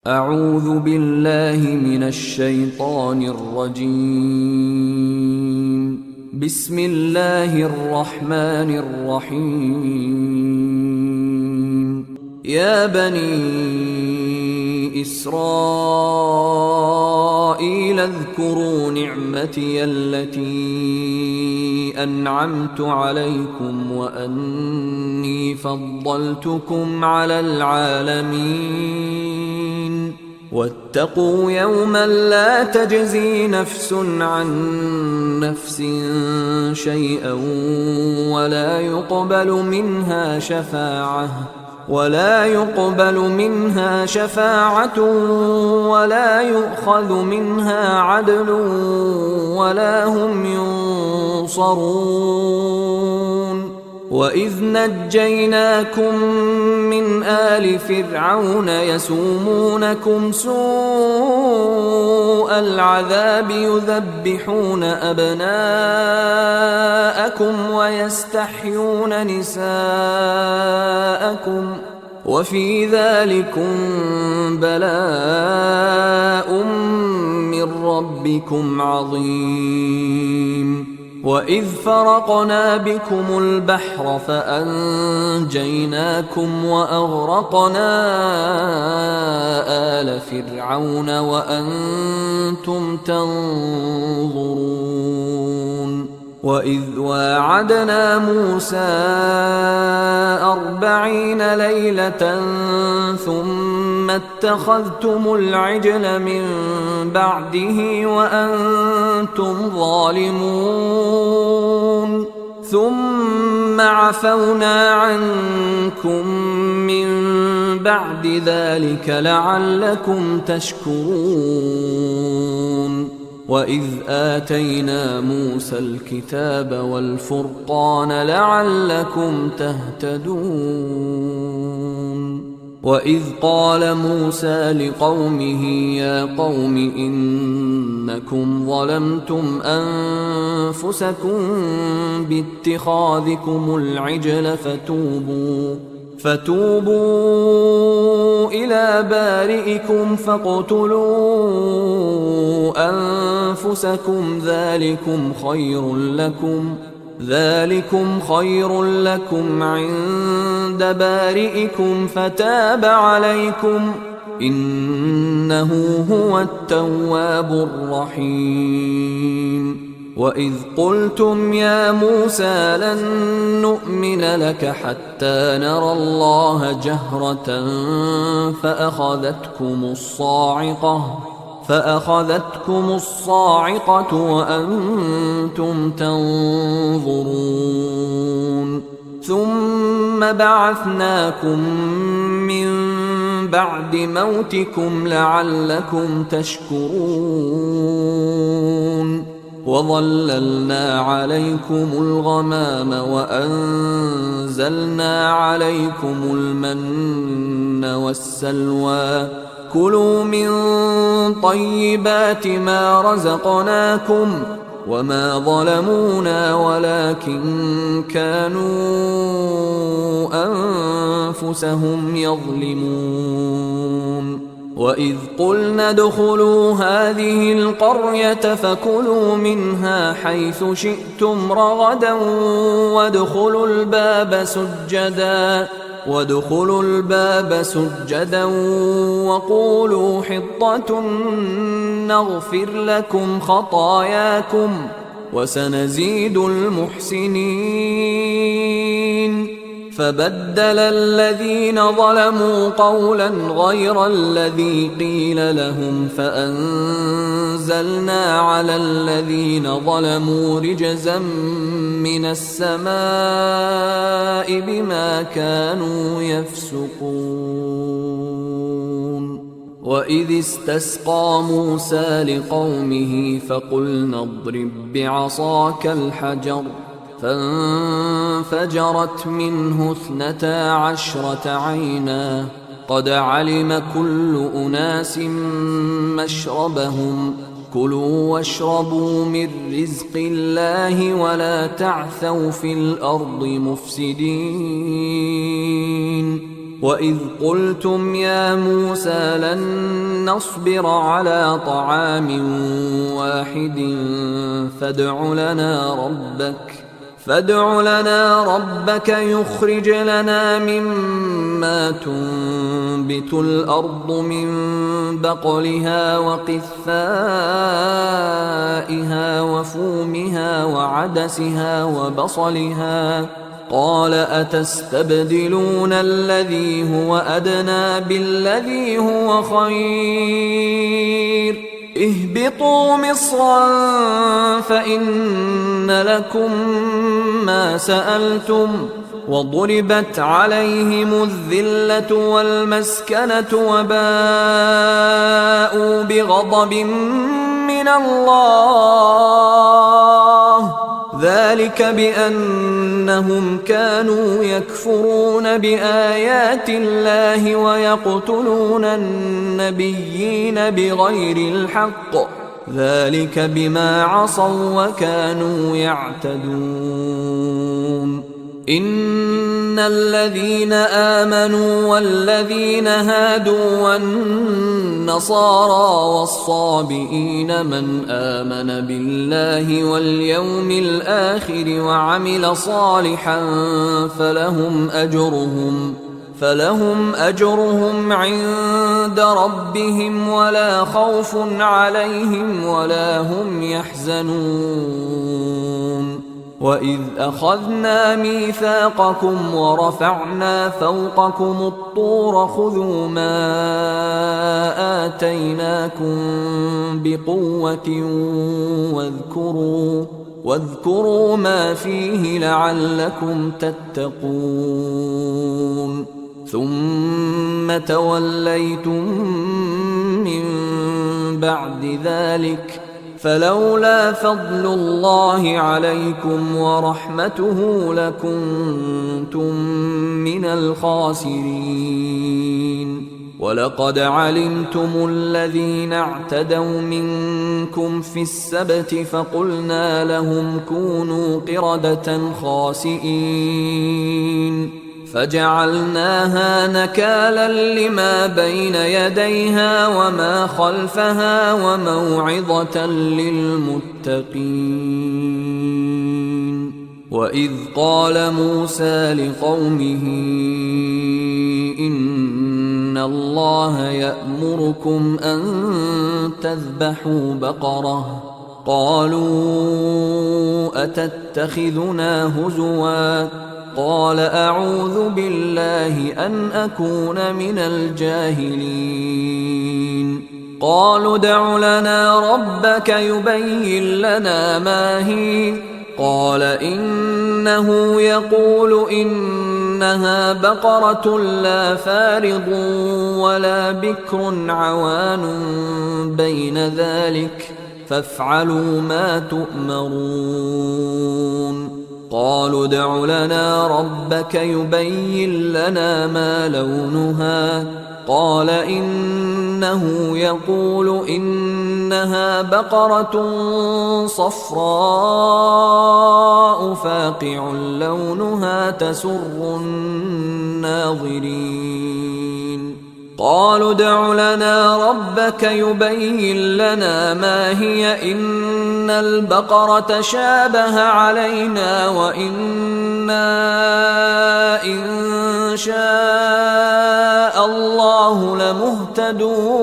أعوذ بالله من الشيطان الرجيم. بسم الله الرحمن الرحيم. يا بني إسرائيل اذكروا نعمتي التي أنعمت عليكم وأني فضلتكم على العالمين. واتقوا يوما لا تجزي نفس عن نفس شيئا ولا يقبل منها شفاعة ولا يؤخذ منها عدل ولا هم ينصرون. وإذ نجيناكم من آل فرعون يسومونكم سوء العذاب يذبحون أبناءكم ويستحيون نساءكم وفي ذلكم بلاء من ربكم عظيم. وإذ فرقنا بكم البحر فأنجيناكم وأغرقنا آل فرعون وأنتم تنظرون. وإذ واعدنا موسى 40 ليلة ثم اتخذتم العجل من بعده وأنتم ظالمون. ثم عفونا عنكم من بعد ذلك لعلكم تشكرون. وإذ آتينا موسى الكتاب والفرقان لعلكم تهتدون. وإذ قال موسى لقومه يا قوم إنكم ظلمتم أنفسكم باتخاذكم العجل فتوبوا إلى بارئكم فاقتلوا أنفسكم ذلكم خير لكم عند بارئكم فتاب عليكم إنه هو التواب الرحيم. وإذ قلتم يا موسى لن نؤمن لك حتى نرى الله جهرة فأخذتكم الصاعقة وأنتم تنظرون. ثم بعثناكم من بعد موتكم لعلكم تشكرون. وظللنا عليكم الغمام وأنزلنا عليكم المن والسلوى كلوا من طيبات ما رزقناكم وما ظلمونا ولكن كانوا أنفسهم يظلمون. وإذ قلنا ادخلوا هذه القرية فكلوا منها حيث شئتم رغدا وادخلوا الباب سجدا وقولوا حطة نغفر لكم خطاياكم وسنزيد المحسنين. فبدل الذين ظلموا قولا غير الذي قيل لهم فأنزلنا على الذين ظلموا رجزا من السماء بما كانوا يفسقون. وإذ استسقى موسى لقومه فقلنا اضرب بعصاك الحجر فانفجرت منه 12 عينا قد علم كل أناس مشربهم كلوا واشربوا من رزق الله ولا تعثوا في الأرض مفسدين وإذ قلتم يا موسى لن نصبر على طعام واحد فادع لنا ربك يخرج لنا مما تنبت الأرض من بقلها وقثائها وفومها وعدسها وبصلها قال أتستبدلون الذي هو أدنى بالذي هو خير اهبطوا مصرا فإن لكم ما سألتم وضربت عليهم الذلة والمسكنة وباءوا بغضب من الله ذلك بأنهم كانوا يكفرون بآيات الله ويقتلون النبيين بغير الحق ذلك بما عصوا وكانوا يعتدون إن الذين آمنوا والذين هادوا والنصارى والصابئين من آمن بالله واليوم الآخر وعمل صالحا فلهم أجرهم عند ربهم ولا خوف عليهم ولا هم يحزنون وإذ أخذنا ميثاقكم ورفعنا فوقكم الطور خذوا ما آتيناكم بقوة واذكروا ما فيه لعلكم تتقون ثم توليتم من بعد ذلك فلولا فضل الله عليكم ورحمته لكنتم من الخاسرين ولقد علمتم الذين اعتدوا منكم في السبت فقلنا لهم كونوا قردة خاسئين فجعلناها نكالا لما بين يديها وما خلفها وموعظة للمتقين وإذ قال موسى لقومه إن الله يأمركم أن تذبحوا بقرة قالوا أتتخذنا هزوا قال أعوذ بالله أن أكون من الجاهلين قالوا ادع لنا ربك يبين لنا ما هي قال إنه يقول إنها بقرة لا فارض ولا بكر عوان بين ذلك فافعلوا ما تؤمرون قالوا ادع لنا ربك يبين لنا ما لونها قال إنه يقول إنها بقرة صفراء فاقع لونها تسر الناظرين قالوا ادع لنا ربك يبين لنا ما هي إن البقرة شابه علينا وإنا إن شاء الله لمهتدون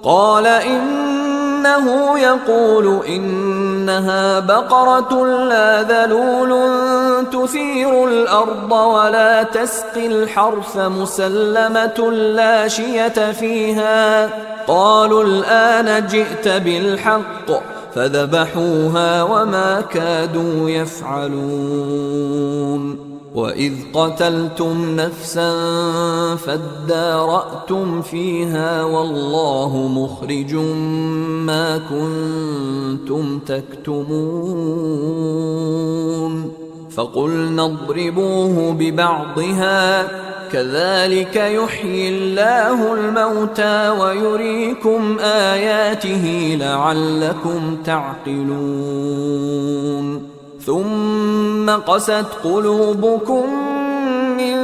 قال إنه يقول إنها بقرة لا ذلول تثير الأرض ولا تسقي الحرث مسلمة لا شية فيها قالوا الآن جئت بالحق فذبحوها وما كادوا يفعلون وإذ قتلتم نفسا فادارأتم فيها والله مخرج ما كنتم تكتمون فقلنا اضربوه ببعضها كذلك يحيي الله الموتى ويريكم آياته لعلكم تعقلون ثم قست قلوبكم من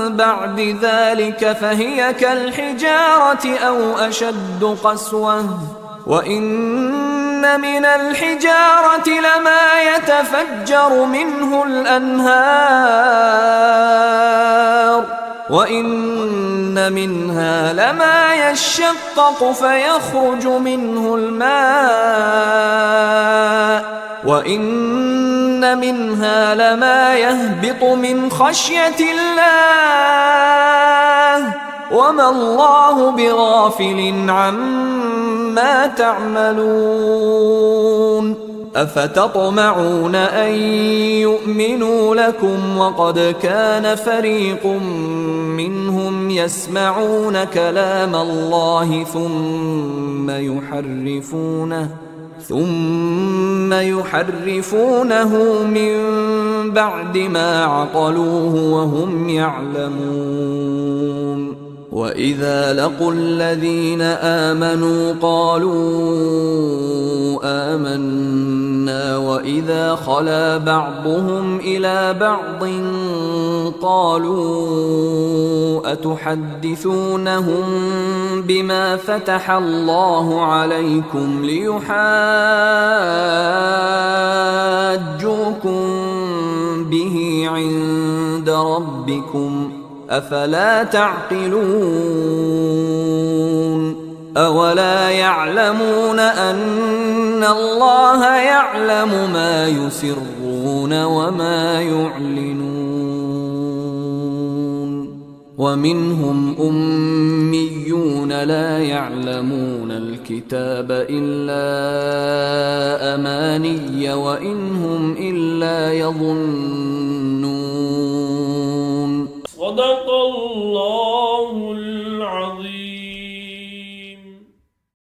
بعد ذلك فهي كالحجارة أو أشد قسوة وإن من الحجارة لما يتفجر منه الأنهار وإن منها لما يشقق فيخرج منه الماء وإن منها لما يهبط من خشية الله وما الله بغافل عما تعملون أفتطمعون أن يؤمنوا لكم وقد كان فريق منهم يسمعون كلام الله ثم يحرفونه من بعد ما عقلوه وهم يعلمون وإذا لقوا الذين آمنوا قالوا آمنا وإذا خلا بعضهم إلى بعض قالوا أتحدثونهم بما فتح الله عليكم ليحاجوكم به عند ربكم أفلا تعقلون أولا يعلمون أن الله يعلم ما يسرون وما يعلنون ومنهم أميون لا يعلمون الكتاب إلا أماني وإن هم إلا يظنون.